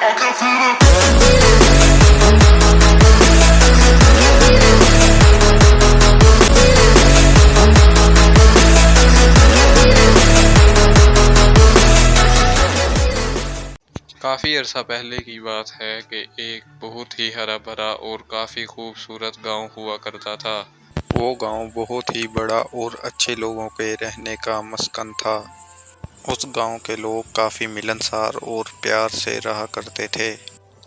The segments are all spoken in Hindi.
काफ़ी अरसा पहले की बात है कि एक बहुत ही हरा भरा और काफ़ी खूबसूरत गांव हुआ करता था। वो गांव बहुत ही बड़ा और अच्छे लोगों के रहने का मस्कन था। उस गांव के लोग काफ़ी मिलनसार और प्यार से रहा करते थे।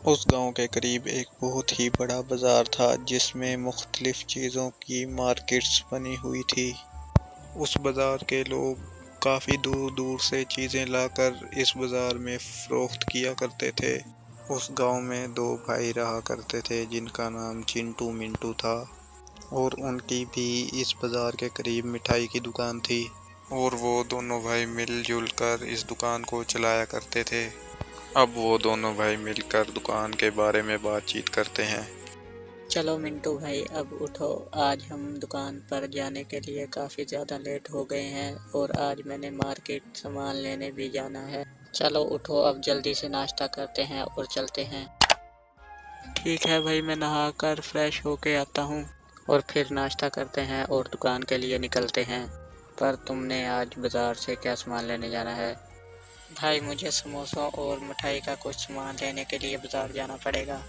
उस गांव के करीब एक बहुत ही बड़ा बाज़ार था जिसमें मुख्तलिफ चीज़ों की मार्केट्स बनी हुई थी। उस बाज़ार के लोग काफ़ी दूर दूर से चीज़ें लाकर इस बाज़ार में फ़रोख्त किया करते थे। उस गांव में दो भाई रहा करते थे जिनका नाम चिंटू मिंटू था और उनकी भी इस बाज़ार के करीब मिठाई की दुकान थी और वो दोनों भाई मिलजुल कर इस दुकान को चलाया करते थे। अब वो दोनों भाई मिलकर दुकान के बारे में बातचीत करते हैं। चलो मिंटू भाई अब उठो, आज हम दुकान पर जाने के लिए काफ़ी ज़्यादा लेट हो गए हैं और आज मैंने मार्केट सामान लेने भी जाना है। चलो उठो अब जल्दी से नाश्ता करते हैं और चलते हैं। ठीक है भाई, मैं नहा कर फ्रेश होके आता हूँ और फिर नाश्ता करते हैं और दुकान के लिए निकलते हैं। पर तुमने आज बाज़ार से क्या सामान लेने जाना है? भाई मुझे समोसों और मिठाई का कुछ सामान लेने के लिए बाज़ार जाना पड़ेगा।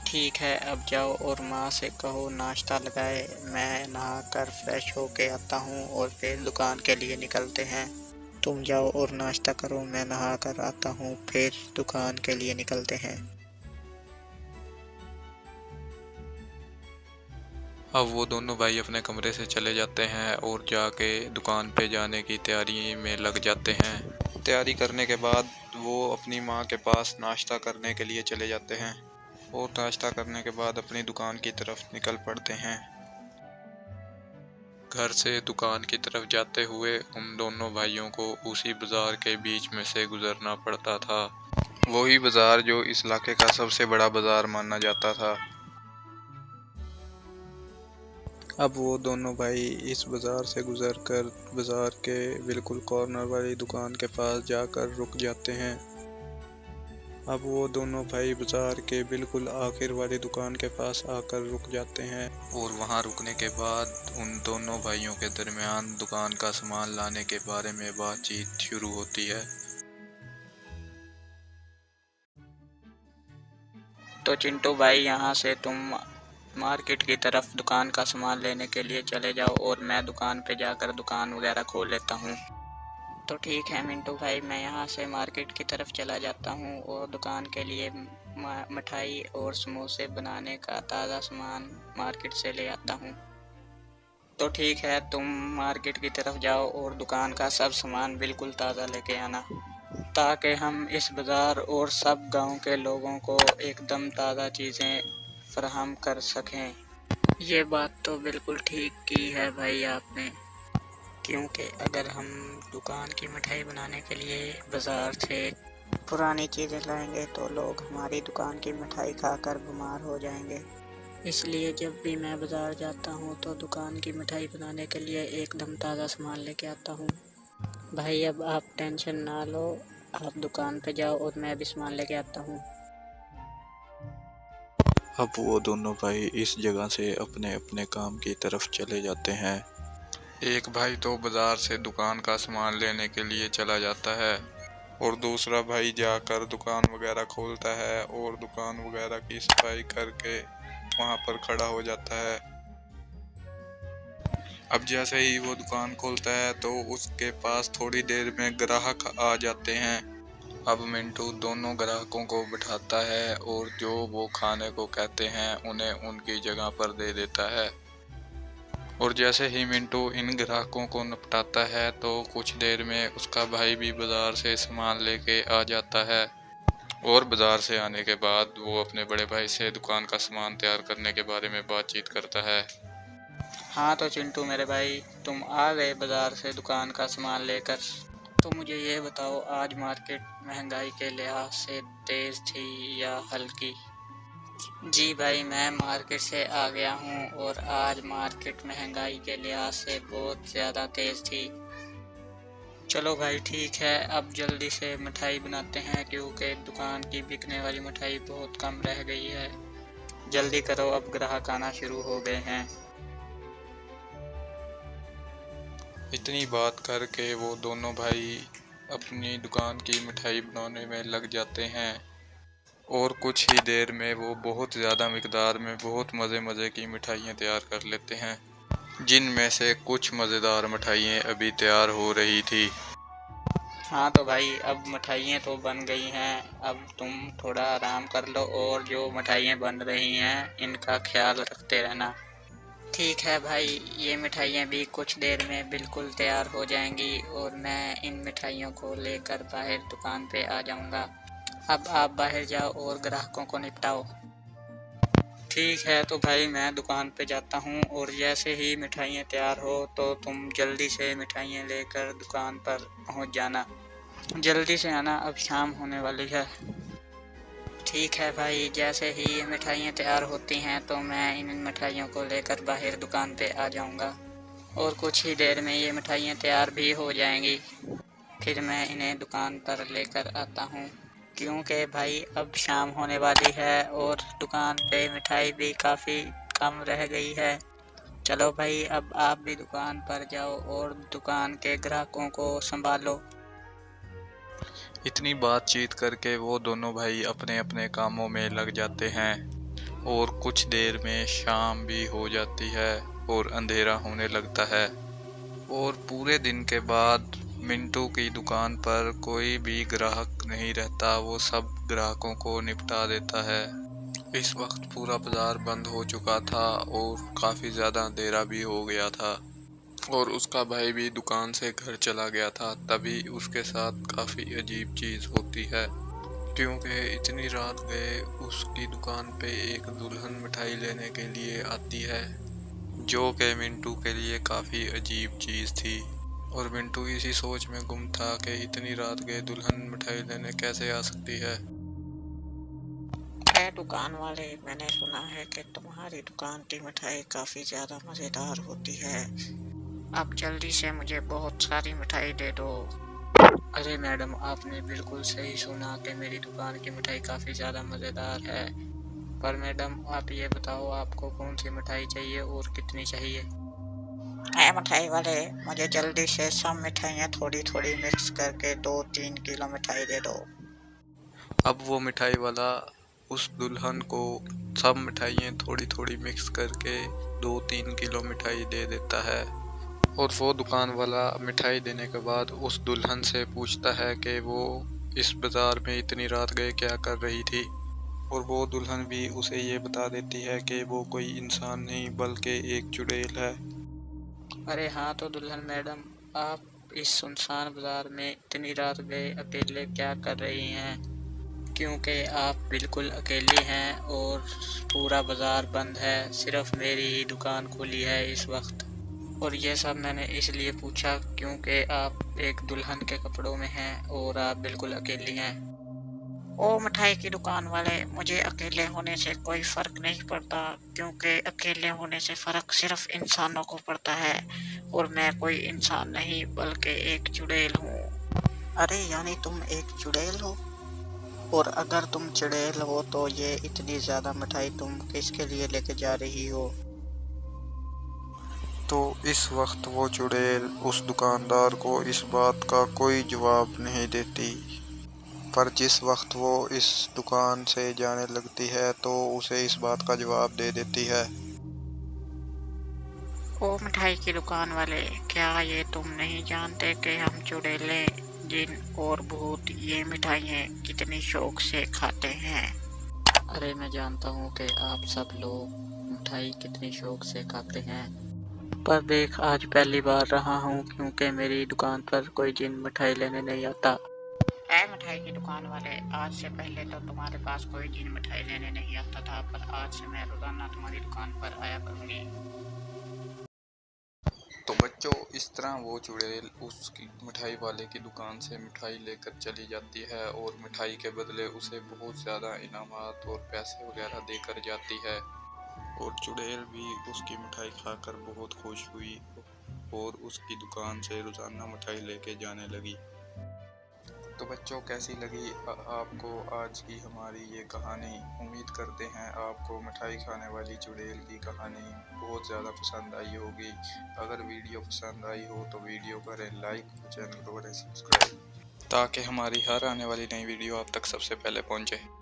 ठीक है, अब जाओ और माँ से कहो नाश्ता लगाए। मैं नहा कर फ्रेश होके आता हूँ और फिर दुकान के लिए निकलते हैं। तुम जाओ और नाश्ता करो, मैं नहा कर आता हूँ, फिर दुकान के लिए निकलते हैं। अब वो दोनों भाई अपने कमरे से चले जाते हैं और जाके दुकान पे जाने की तैयारी में लग जाते हैं। तैयारी करने के बाद वो अपनी माँ के पास नाश्ता करने के लिए चले जाते हैं और नाश्ता करने के बाद अपनी दुकान की तरफ निकल पड़ते हैं। घर से दुकान की तरफ जाते हुए उन दोनों भाइयों को उसी बाजार के बीच में से गुजरना पड़ता था। वही बाजार जो इस इलाके का सबसे बड़ा बाजार माना जाता था। अब वो दोनों भाई इस बाज़ार से गुज़रकर बाज़ार के बिल्कुल कॉर्नर वाली दुकान के पास जाकर रुक जाते हैं। अब वो दोनों भाई बाज़ार के बिल्कुल आखिर वाली दुकान के पास आकर रुक जाते हैं और वहां रुकने के बाद उन दोनों भाइयों के दरमियान दुकान का सामान लाने के बारे में बातचीत शुरू होती है। तो चिंटू भाई, यहाँ से तुम मार्केट की तरफ दुकान का सामान लेने के लिए चले जाओ और मैं दुकान पे जाकर दुकान वगैरह खोल लेता हूँ। तो ठीक है मिंटू भाई, मैं यहाँ से मार्केट की तरफ चला जाता हूँ और दुकान के लिए मिठाई और समोसे बनाने का ताज़ा सामान मार्केट से ले आता हूँ। तो ठीक है, तुम मार्केट की तरफ जाओ और दुकान का सब सामान बिल्कुल ताज़ा लेके आना, ताकि हम इस बाज़ार और सब गांव के लोगों को एकदम ताज़ा चीज़ें फराहम कर सकें। ये बात तो बिल्कुल ठीक की है भाई आपने, क्योंकि अगर हम दुकान की मिठाई बनाने के लिए बाज़ार से पुरानी चीज़ें लाएंगे तो लोग हमारी दुकान की मिठाई खाकर बीमार हो जाएंगे। इसलिए जब भी मैं बाज़ार जाता हूँ तो दुकान की मिठाई बनाने के लिए एकदम ताज़ा सामान लेके आता हूँ। भाई अब आप टेंशन ना लो, आप दुकान पे जाओ और मैं भी सामान लेके आता हूँ। अब वो दोनों भाई इस जगह से अपने अपने काम की तरफ चले जाते हैं। एक भाई तो बाजार से दुकान का सामान लेने के लिए चला जाता है और दूसरा भाई जाकर दुकान वगैरह खोलता है और दुकान वगैरह की सफाई करके वहां पर खड़ा हो जाता है। अब जैसे ही वो दुकान खोलता है तो उसके पास थोड़ी देर में ग्राहक आ जाते हैं। अब मिंटू दोनों ग्राहकों को बिठाता है और जो वो खाने को कहते हैं उन्हें उनकी जगह पर दे देता है। और जैसे ही मिंटू इन ग्राहकों को निपटाता है तो कुछ देर में उसका भाई भी बाजार से सामान लेके आ जाता है और बाजार से आने के बाद वो अपने बड़े भाई से दुकान का सामान तैयार करने के बारे में बातचीत करता है। हाँ तो चिंटू मेरे भाई, तुम आ गए बाज़ार से दुकान का सामान लेकर। तो मुझे ये बताओ, आज मार्केट महंगाई के लिहाज से तेज़ थी या हल्की? जी भाई, मैं मार्केट से आ गया हूँ और आज मार्केट महंगाई के लिहाज से बहुत ज़्यादा तेज़ थी। चलो भाई ठीक है, अब जल्दी से मिठाई बनाते हैं क्योंकि दुकान की बिकने वाली मिठाई बहुत कम रह गई है। जल्दी करो, अब ग्राहक आना शुरू हो गए हैं। इतनी बात करके वो दोनों भाई अपनी दुकान की मिठाई बनाने में लग जाते हैं और कुछ ही देर में वो बहुत ज़्यादा मिकदार में बहुत मज़े मज़े की मिठाइयाँ तैयार कर लेते हैं, जिनमें से कुछ मज़ेदार मिठाइयाँ अभी तैयार हो रही थी। हाँ तो भाई, अब मिठाइयाँ तो बन गई हैं, अब तुम थोड़ा आराम कर लो और जो मिठाइयाँ बन रही हैं इनका ख्याल रखते रहना। ठीक है भाई, ये मिठाइयाँ भी कुछ देर में बिल्कुल तैयार हो जाएंगी और मैं इन मिठाइयों को लेकर बाहर दुकान पे आ जाऊंगा। अब आप बाहर जाओ और ग्राहकों को निपटाओ। ठीक है तो भाई, मैं दुकान पे जाता हूँ और जैसे ही मिठाइयाँ तैयार हो तो तुम जल्दी से मिठाइयाँ लेकर दुकान पर पहुँच जाना। जल्दी से आना, अब शाम होने वाली है। ठीक है भाई, जैसे ही ये मिठाइयाँ तैयार होती हैं तो मैं इन मिठाइयों को लेकर बाहर दुकान पे आ जाऊंगा और कुछ ही देर में ये मिठाइयाँ तैयार भी हो जाएंगी। फिर मैं इन्हें दुकान पर लेकर आता हूँ क्योंकि भाई अब शाम होने वाली है और दुकान पे मिठाई भी काफ़ी कम रह गई है। चलो भाई, अब आप भी दुकान पर जाओ और दुकान के ग्राहकों को संभालो। इतनी बातचीत करके वो दोनों भाई अपने अपने कामों में लग जाते हैं और कुछ देर में शाम भी हो जाती है और अंधेरा होने लगता है और पूरे दिन के बाद मिंटू की दुकान पर कोई भी ग्राहक नहीं रहता। वो सब ग्राहकों को निपटा देता है। इस वक्त पूरा बाजार बंद हो चुका था और काफ़ी ज़्यादा अंधेरा भी हो गया था और उसका भाई भी दुकान से घर चला गया था। तभी उसके साथ काफ़ी अजीब चीज़ होती है क्योंकि इतनी रात गए उसकी दुकान पे एक दुल्हन मिठाई लेने के लिए आती है, जो कि मिंटू के लिए काफ़ी अजीब चीज़ थी और मिंटू इसी सोच में गुम था कि इतनी रात गए दुल्हन मिठाई लेने कैसे आ सकती है। है दुकान वाले, मैंने सुना है कि तुम्हारी दुकान की मिठाई काफ़ी ज़्यादा मज़ेदार होती है। अब जल्दी से मुझे बहुत सारी मिठाई दे दो। अरे मैडम, आपने बिल्कुल सही सुना कि मेरी दुकान की मिठाई काफ़ी ज़्यादा मज़ेदार है। पर मैडम, आप ये बताओ आपको कौन सी मिठाई चाहिए और कितनी चाहिए। है मिठाई वाले, मुझे जल्दी से सब मिठाइयाँ थोड़ी थोड़ी मिक्स करके 2-3 किलो मिठाई दे दो। अब वो मिठाई वाला उस दुल्हन को सब मिठाइयाँ थोड़ी थोड़ी मिक्स करके 2-3 किलो मिठाई दे देता है और वो दुकान वाला मिठाई देने के बाद उस दुल्हन से पूछता है कि वो इस बाजार में इतनी रात गए क्या कर रही थी और वो दुल्हन भी उसे ये बता देती है कि वो कोई इंसान नहीं बल्कि एक चुड़ैल है। अरे हाँ तो दुल्हन मैडम, आप इस सुनसान बाजार में इतनी रात गए अकेले क्या कर रही हैं? क्योंकि आप बिल्कुल अकेली हैं और पूरा बाजार बंद है, सिर्फ मेरी ही दुकान खुली है इस वक्त। और ये सब मैंने इसलिए पूछा क्योंकि आप एक दुल्हन के कपड़ों में हैं और आप बिल्कुल अकेली हैं। ओ मिठाई की दुकान वाले, मुझे अकेले होने से कोई फर्क नहीं पड़ता क्योंकि अकेले होने से फर्क सिर्फ इंसानों को पड़ता है और मैं कोई इंसान नहीं बल्कि एक चुड़ैल हूँ। अरे यानी तुम एक चुड़ैल हो? और अगर तुम चुड़ैल हो तो ये इतनी ज़्यादा मिठाई तुम किसके लिए लेके जा रही हो? तो इस वक्त वो चुड़ैल उस दुकानदार को इस बात का कोई जवाब नहीं देती, पर जिस वक्त वो इस दुकान से जाने लगती है तो उसे इस बात का जवाब दे देती है। ओ मिठाई की दुकान वाले, क्या ये तुम नहीं जानते कि हम चुड़ैले, जिन और भूत ये मिठाइयाँ कितनी शौक से खाते हैं? अरे मैं जानता हूँ कि आप सब लोग मिठाई कितनी शौक से खाते हैं, पर देख आज पहली बार रहा हूँ क्योंकि मेरी दुकान पर कोई जिन मिठाई लेने नहीं आता। ऐ मिठाई की दुकान वाले, आज से पहले तो तुम्हारे पास कोई जिन मिठाई लेने नहीं आता था, पर आज से मैं रोजाना तुम्हारी दुकान पर आया करूँगी। तो बच्चों, इस तरह वो चुड़ैल उसकी मिठाई वाले की दुकान से मिठाई लेकर चली जाती है और मिठाई के बदले उसे बहुत ज़्यादा इनामात और पैसे वगैरह देकर जाती है और चुड़ैल भी उसकी मिठाई खाकर बहुत खुश हुई और उसकी दुकान से रोजाना मिठाई लेके जाने लगी। तो बच्चों, कैसी लगी आपको आज की हमारी ये कहानी? उम्मीद करते हैं आपको मिठाई खाने वाली चुड़ैल की कहानी बहुत ज़्यादा पसंद आई होगी। अगर वीडियो पसंद आई हो तो वीडियो करें लाइक और चैनल को करें सब्सक्राइब, ताकि हमारी हर आने वाली नई वीडियो आप तक सबसे पहले पहुंचे।